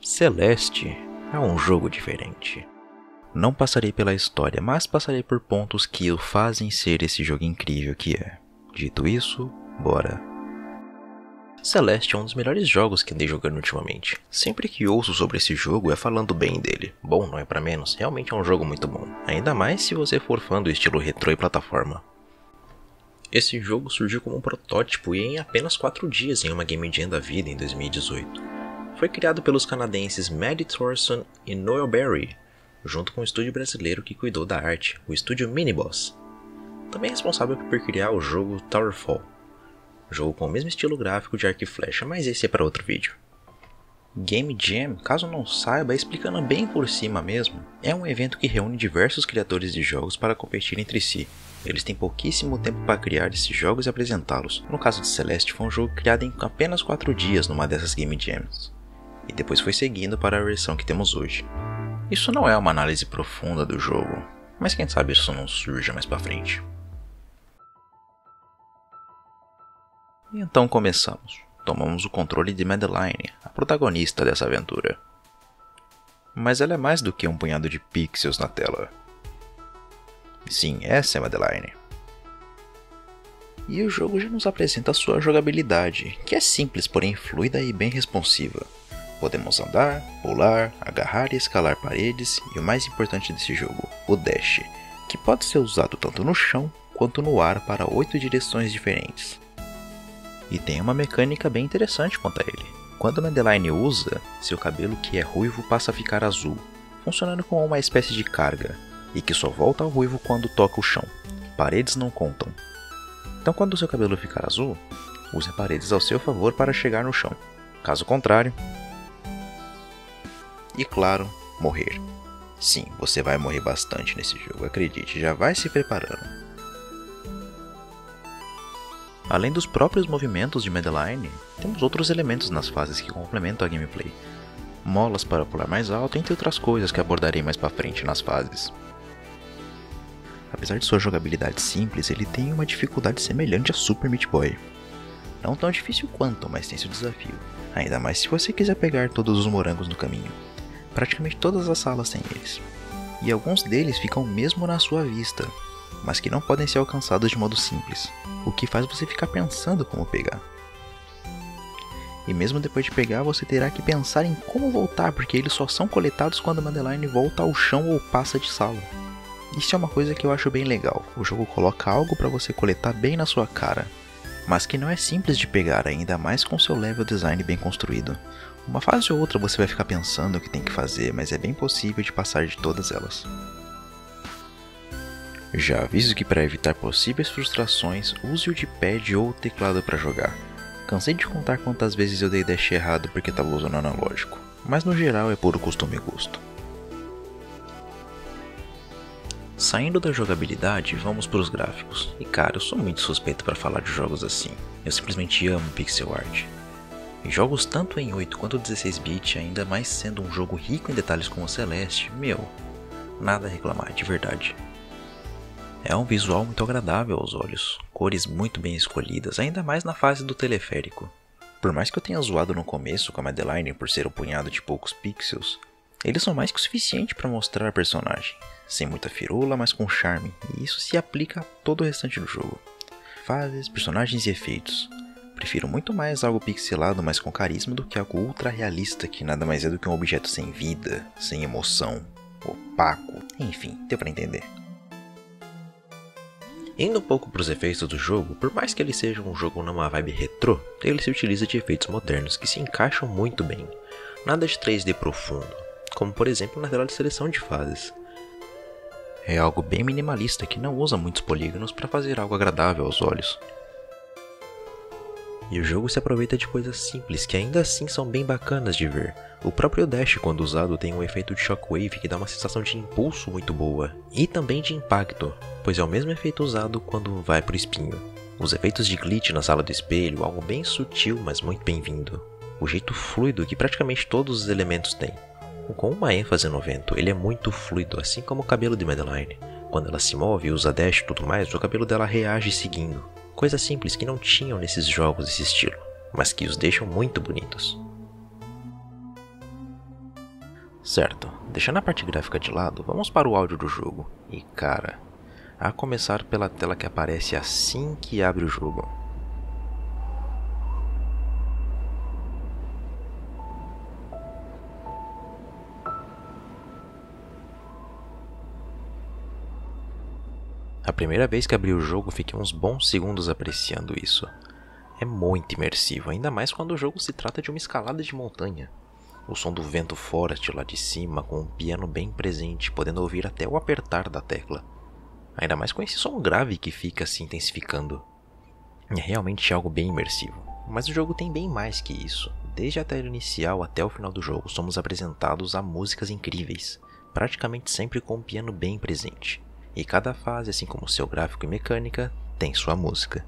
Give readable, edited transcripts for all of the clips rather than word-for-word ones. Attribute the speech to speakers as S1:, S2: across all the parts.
S1: Celeste é um jogo diferente. Não passarei pela história, mas passarei por pontos que o fazem ser esse jogo incrível que é. Dito isso, bora! Celeste é um dos melhores jogos que andei jogando ultimamente. Sempre que ouço sobre esse jogo é falando bem dele. Bom, não é pra menos, realmente é um jogo muito bom. Ainda mais se você for fã do estilo retrô e plataforma. Esse jogo surgiu como um protótipo e em apenas 4 dias em uma Game Jam da vida em 2018. Foi criado pelos canadenses Maddie Thorson e Noel Berry, junto com o estúdio brasileiro que cuidou da arte, o estúdio Miniboss. Também é responsável por criar o jogo Towerfall, jogo com o mesmo estilo gráfico de arco e flecha, mas esse é para outro vídeo. Game Jam, caso não saiba, explicando bem por cima mesmo, é um evento que reúne diversos criadores de jogos para competir entre si. Eles têm pouquíssimo tempo para criar esses jogos e apresentá-los. No caso de Celeste, foi um jogo criado em apenas 4 dias numa dessas Game Jams, e depois foi seguindo para a versão que temos hoje. Isso não é uma análise profunda do jogo, mas quem sabe isso não surja mais pra frente. E então começamos. Tomamos o controle de Madeline, a protagonista dessa aventura. Mas ela é mais do que um punhado de pixels na tela. Sim, essa é Madeline. E o jogo já nos apresenta a sua jogabilidade, que é simples, porém fluida e bem responsiva. Podemos andar, pular, agarrar e escalar paredes e o mais importante desse jogo, o dash, que pode ser usado tanto no chão quanto no ar para 8 direções diferentes. E tem uma mecânica bem interessante quanto a ele. Quando a Madeline usa, seu cabelo que é ruivo passa a ficar azul, funcionando como uma espécie de carga, e que só volta ao ruivo quando toca o chão. Paredes não contam. Então quando seu cabelo ficar azul, use paredes ao seu favor para chegar no chão. Caso contrário, e claro, morrer. Sim, você vai morrer bastante nesse jogo, acredite, já vai se preparando. Além dos próprios movimentos de Madeline, temos outros elementos nas fases que complementam a gameplay. Molas para pular mais alto, entre outras coisas que abordarei mais pra frente nas fases. Apesar de sua jogabilidade simples, ele tem uma dificuldade semelhante a Super Meat Boy. Não tão difícil quanto, mas tem seu desafio. Ainda mais se você quiser pegar todos os morangos no caminho. Praticamente todas as salas têm eles. E alguns deles ficam mesmo na sua vista, mas que não podem ser alcançados de modo simples, o que faz você ficar pensando como pegar. E mesmo depois de pegar, você terá que pensar em como voltar, porque eles só são coletados quando a Madeline volta ao chão ou passa de sala. Isso é uma coisa que eu acho bem legal, o jogo coloca algo para você coletar bem na sua cara, mas que não é simples de pegar, ainda mais com seu level design bem construído. Uma fase ou outra você vai ficar pensando o que tem que fazer, mas é bem possível de passar de todas elas. Já aviso que para evitar possíveis frustrações, use o D-pad ou o teclado para jogar. Cansei de contar quantas vezes eu dei dash errado porque estava usando analógico, mas no geral é puro costume e gosto. Saindo da jogabilidade, vamos para os gráficos. E cara, eu sou muito suspeito para falar de jogos assim. Eu simplesmente amo pixel art. E jogos tanto em 8 quanto 16 bit, ainda mais sendo um jogo rico em detalhes como o Celeste, meu, nada a reclamar, de verdade. É um visual muito agradável aos olhos, cores muito bem escolhidas, ainda mais na fase do teleférico. Por mais que eu tenha zoado no começo com a Madeline por ser um punhado de poucos pixels, eles são mais que o suficiente para mostrar a personagem, sem muita firula, mas com charme, e isso se aplica a todo o restante do jogo. Fases, personagens e efeitos. Prefiro muito mais algo pixelado, mas com carisma, do que algo ultra realista, que nada mais é do que um objeto sem vida, sem emoção, opaco, enfim, deu pra entender. Indo um pouco para os efeitos do jogo, por mais que ele seja um jogo numa vibe retrô, ele se utiliza de efeitos modernos que se encaixam muito bem. Nada de 3D profundo, como por exemplo na tela de seleção de fases. É algo bem minimalista que não usa muitos polígonos para fazer algo agradável aos olhos. E o jogo se aproveita de coisas simples que ainda assim são bem bacanas de ver. O próprio dash, quando usado, tem um efeito de shockwave que dá uma sensação de impulso muito boa, e também de impacto, pois é o mesmo efeito usado quando vai pro espinho. Os efeitos de glitch na sala do espelho, algo bem sutil, mas muito bem-vindo. O jeito fluido que praticamente todos os elementos têm. Com uma ênfase no vento, ele é muito fluido, assim como o cabelo de Madeline. Quando ela se move e usa dash e tudo mais, o cabelo dela reage seguindo. Coisas simples que não tinham nesses jogos desse estilo, mas que os deixam muito bonitos. Certo, deixando a parte gráfica de lado, vamos para o áudio do jogo. E cara, a começar pela tela que aparece assim que abre o jogo. A primeira vez que abri o jogo, fiquei uns bons segundos apreciando isso. É muito imersivo, ainda mais quando o jogo se trata de uma escalada de montanha. O som do vento forte lá de cima, com um piano bem presente, podendo ouvir até o apertar da tecla. Ainda mais com esse som grave que fica se intensificando. É realmente algo bem imersivo. Mas o jogo tem bem mais que isso. Desde a tela inicial até o final do jogo, somos apresentados a músicas incríveis, praticamente sempre com um piano bem presente. E cada fase, assim como seu gráfico e mecânica, tem sua música.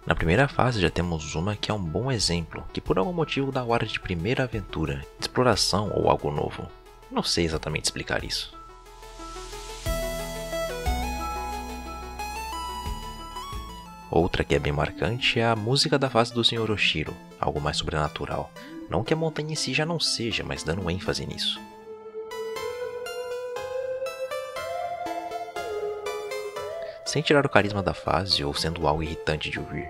S1: Na primeira fase já temos uma que é um bom exemplo, que por algum motivo dá o ar de primeira aventura, de exploração ou algo novo. Não sei exatamente explicar isso. Outra que é bem marcante é a música da fase do Sr. Oshiro, algo mais sobrenatural. Não que a montanha em si já não seja, mas dando ênfase nisso. Sem tirar o carisma da fase ou sendo algo irritante de ouvir.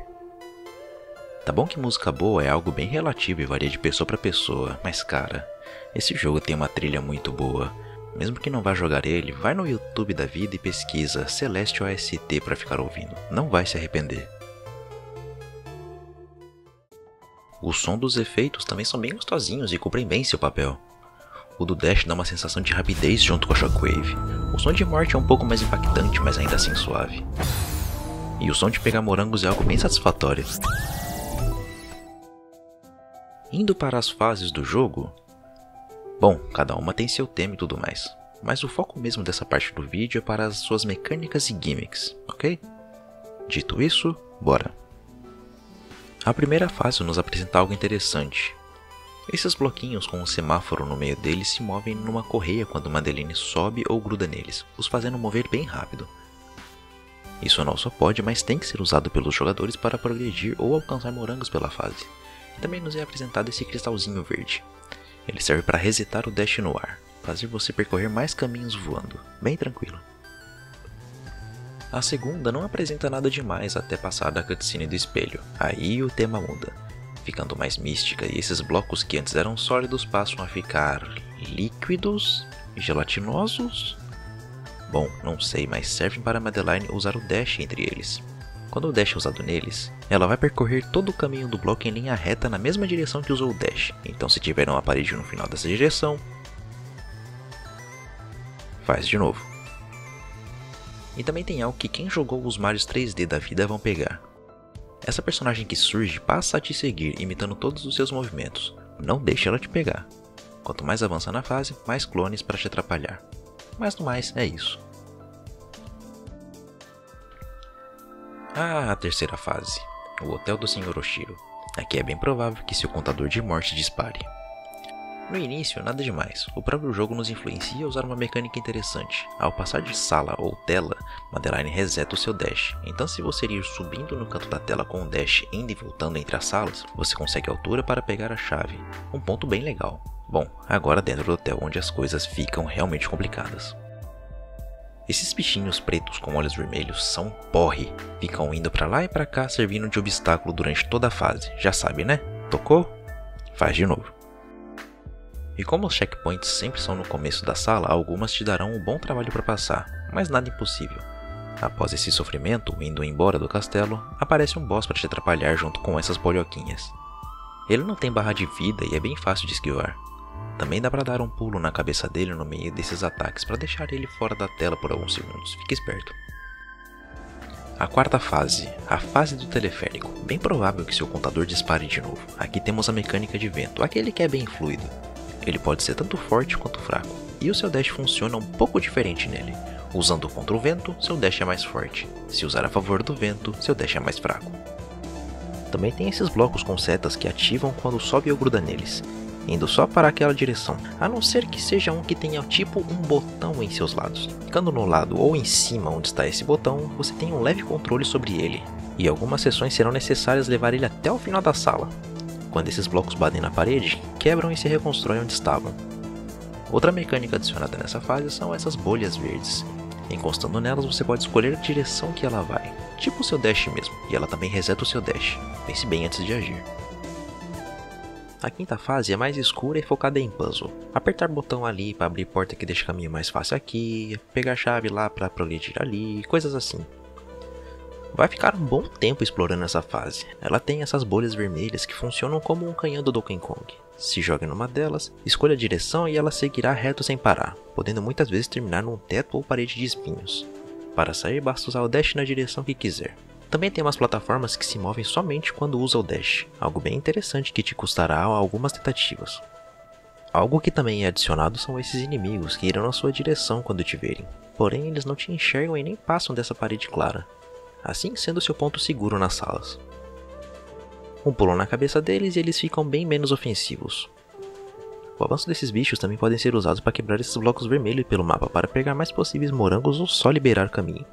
S1: Tá bom que música boa é algo bem relativo e varia de pessoa para pessoa, mas cara, esse jogo tem uma trilha muito boa. Mesmo que não vá jogar ele, vai no YouTube da vida e pesquisa Celeste OST para ficar ouvindo, não vai se arrepender. O som dos efeitos também são bem gostosinhos e cumprem bem seu papel. O do Dash dá uma sensação de rapidez junto com a Shockwave. O som de morte é um pouco mais impactante, mas ainda assim suave. E o som de pegar morangos é algo bem satisfatório. Indo para as fases do jogo... Bom, cada uma tem seu tema e tudo mais. Mas o foco mesmo dessa parte do vídeo é para as suas mecânicas e gimmicks, ok? Dito isso, bora! A primeira fase nos apresenta algo interessante. Esses bloquinhos com um semáforo no meio deles se movem numa correia quando Madeline sobe ou gruda neles, os fazendo mover bem rápido. Isso não só pode, mas tem que ser usado pelos jogadores para progredir ou alcançar morangos pela fase. E também nos é apresentado esse cristalzinho verde. Ele serve para resetar o dash no ar, fazer você percorrer mais caminhos voando, bem tranquilo. A segunda não apresenta nada demais até passar da cutscene do espelho, aí o tema muda, ficando mais mística e esses blocos que antes eram sólidos passam a ficar líquidos, gelatinosos? Bom, não sei, mas servem para Madeline usar o dash entre eles. Quando o dash é usado neles, ela vai percorrer todo o caminho do bloco em linha reta na mesma direção que usou o dash, então se tiver uma parede no final dessa direção, faz de novo. E também tem algo que quem jogou os Marios 3D da vida vão pegar. Essa personagem que surge passa a te seguir imitando todos os seus movimentos, não deixe ela te pegar. Quanto mais avança na fase, mais clones para te atrapalhar. Mas no mais, é isso. A terceira fase, o Hotel do Sr. Oshiro. Aqui é bem provável que seu contador de morte dispare. No início, nada demais, o próprio jogo nos influencia a usar uma mecânica interessante. Ao passar de sala ou tela, Madeline reseta o seu dash, então se você ir subindo no canto da tela com o dash indo e voltando entre as salas, você consegue altura para pegar a chave, um ponto bem legal. Bom, agora dentro do hotel onde as coisas ficam realmente complicadas. Esses bichinhos pretos com olhos vermelhos são porre, ficam indo pra lá e pra cá servindo de obstáculo durante toda a fase, já sabe né? Tocou? Faz de novo. E como os checkpoints sempre são no começo da sala, algumas te darão um bom trabalho para passar, mas nada impossível. Após esse sofrimento, indo embora do castelo, aparece um boss para te atrapalhar junto com essas bolhoquinhas. Ele não tem barra de vida e é bem fácil de esquivar. Também dá para dar um pulo na cabeça dele no meio desses ataques para deixar ele fora da tela por alguns segundos, fique esperto. A quarta fase, a fase do teleférico. Bem provável que seu contador dispare de novo. Aqui temos a mecânica de vento, aquele que é bem fluido. Ele pode ser tanto forte quanto fraco, e o seu dash funciona um pouco diferente nele. Usando contra o vento, seu dash é mais forte. Se usar a favor do vento, seu dash é mais fraco. Também tem esses blocos com setas que ativam quando sobe ou gruda neles, indo só para aquela direção, a não ser que seja um que tenha tipo um botão em seus lados. Ficando no lado ou em cima onde está esse botão, você tem um leve controle sobre ele, e algumas sessões serão necessárias levar ele até o final da sala. quando esses blocos batem na parede, quebram e se reconstroem onde estavam. Outra mecânica adicionada nessa fase são essas bolhas verdes. Encostando nelas você pode escolher a direção que ela vai, tipo o seu dash mesmo, e ela também reseta o seu dash. Pense bem antes de agir. A quinta fase é mais escura e focada em puzzle. Apertar botão ali para abrir porta que deixa o caminho mais fácil aqui, pegar a chave lá para progredir ali, coisas assim. Vai ficar um bom tempo explorando essa fase. Ela tem essas bolhas vermelhas que funcionam como um canhão do Donkey Kong. Se joga numa delas, escolha a direção e ela seguirá reto sem parar, podendo muitas vezes terminar num teto ou parede de espinhos. Para sair basta usar o dash na direção que quiser. Também tem umas plataformas que se movem somente quando usa o dash, algo bem interessante que te custará algumas tentativas. Algo que também é adicionado são esses inimigos que irão na sua direção quando te verem, porém eles não te enxergam e nem passam dessa parede clara, assim sendo seu ponto seguro nas salas. Um pulo na cabeça deles e eles ficam bem menos ofensivos. O avanço desses bichos também podem ser usados para quebrar esses blocos vermelhos pelo mapa para pegar mais possíveis morangos ou só liberar caminho.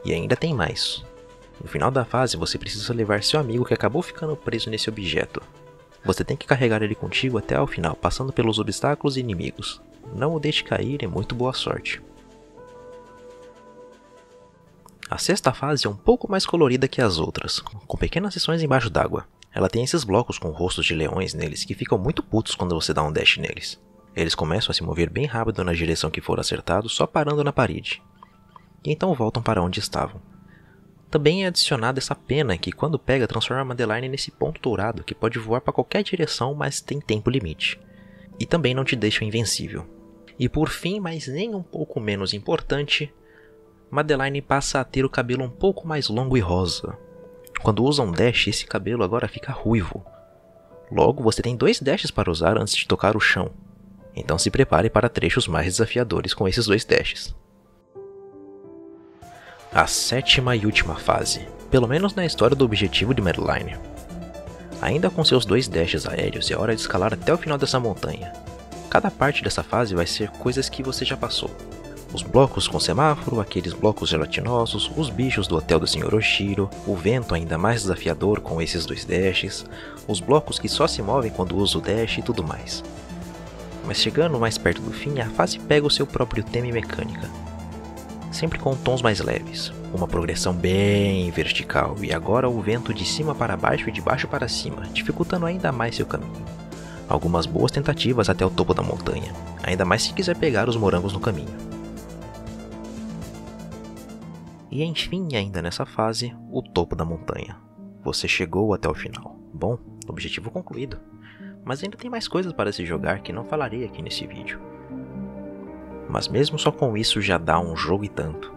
S1: E ainda tem mais. No final da fase você precisa levar seu amigo que acabou ficando preso nesse objeto. Você tem que carregar ele contigo até ao final, passando pelos obstáculos e inimigos. Não o deixe cair e muito boa sorte. A sexta fase é um pouco mais colorida que as outras, com pequenas seções embaixo d'água. Ela tem esses blocos com rostos de leões neles que ficam muito putos quando você dá um dash neles. Eles começam a se mover bem rápido na direção que for acertado, só parando na parede. E então voltam para onde estavam. Também é adicionada essa pena que quando pega transforma a Madeline nesse ponto dourado que pode voar para qualquer direção, mas tem tempo limite. E também não te deixa invencível. E por fim, mas nem um pouco menos importante, Madeline passa a ter o cabelo um pouco mais longo e rosa. Quando usa um dash, esse cabelo agora fica ruivo. Logo, você tem 2 dashes para usar antes de tocar o chão. Então se prepare para trechos mais desafiadores com esses 2 dashes. A sétima e última fase, pelo menos na história do objetivo de Madeline. Ainda com seus 2 dashes aéreos, é hora de escalar até o final dessa montanha. Cada parte dessa fase vai ser coisas que você já passou. Os blocos com semáforo, aqueles blocos gelatinosos, os bichos do hotel do Sr. Oshiro, o vento ainda mais desafiador com esses 2 dashes, os blocos que só se movem quando usa o dash e tudo mais. Mas chegando mais perto do fim, a fase pega o seu próprio tema e mecânica. Sempre com tons mais leves, uma progressão bem vertical e agora o vento de cima para baixo e de baixo para cima, dificultando ainda mais seu caminho. Algumas boas tentativas até o topo da montanha, ainda mais se quiser pegar os morangos no caminho. E enfim, ainda nessa fase, o topo da montanha. Você chegou até o final. Bom, objetivo concluído. Mas ainda tem mais coisas para se jogar que não falarei aqui nesse vídeo. Mas mesmo só com isso já dá um jogo e tanto.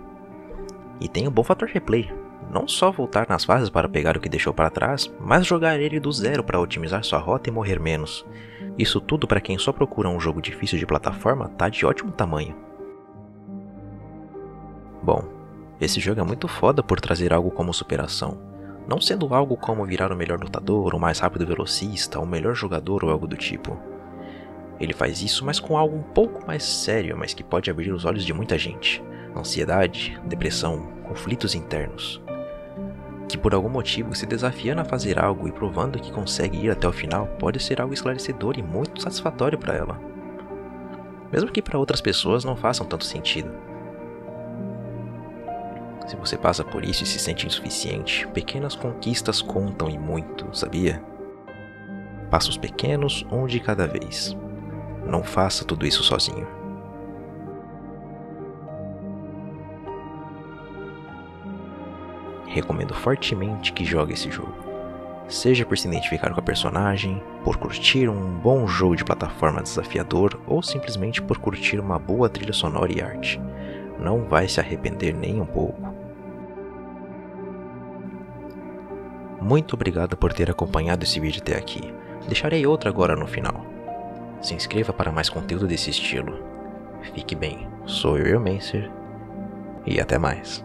S1: E tem um bom fator replay. Não só voltar nas fases para pegar o que deixou para trás, mas jogar ele do zero para otimizar sua rota e morrer menos. Isso tudo para quem só procura um jogo difícil de plataforma tá de ótimo tamanho. Bom, esse jogo é muito foda por trazer algo como superação. Não sendo algo como virar o melhor lutador, o mais rápido velocista, o melhor jogador ou algo do tipo. Ele faz isso, mas com algo um pouco mais sério, mas que pode abrir os olhos de muita gente. Ansiedade, depressão, conflitos internos. Que por algum motivo, se desafiando a fazer algo e provando que consegue ir até o final, pode ser algo esclarecedor e muito satisfatório para ela. Mesmo que para outras pessoas não façam tanto sentido. Se você passa por isso e se sente insuficiente, pequenas conquistas contam e muito, sabia? Passos pequenos, um de cada vez. Não faça tudo isso sozinho. Recomendo fortemente que jogue esse jogo. Seja por se identificar com a personagem, por curtir um bom jogo de plataforma desafiador ou simplesmente por curtir uma boa trilha sonora e arte. Não vai se arrepender nem um pouco. Muito obrigado por ter acompanhado esse vídeo até aqui. Deixarei outro agora no final. Se inscreva para mais conteúdo desse estilo. Fique bem, sou eu, Mancer, e até mais.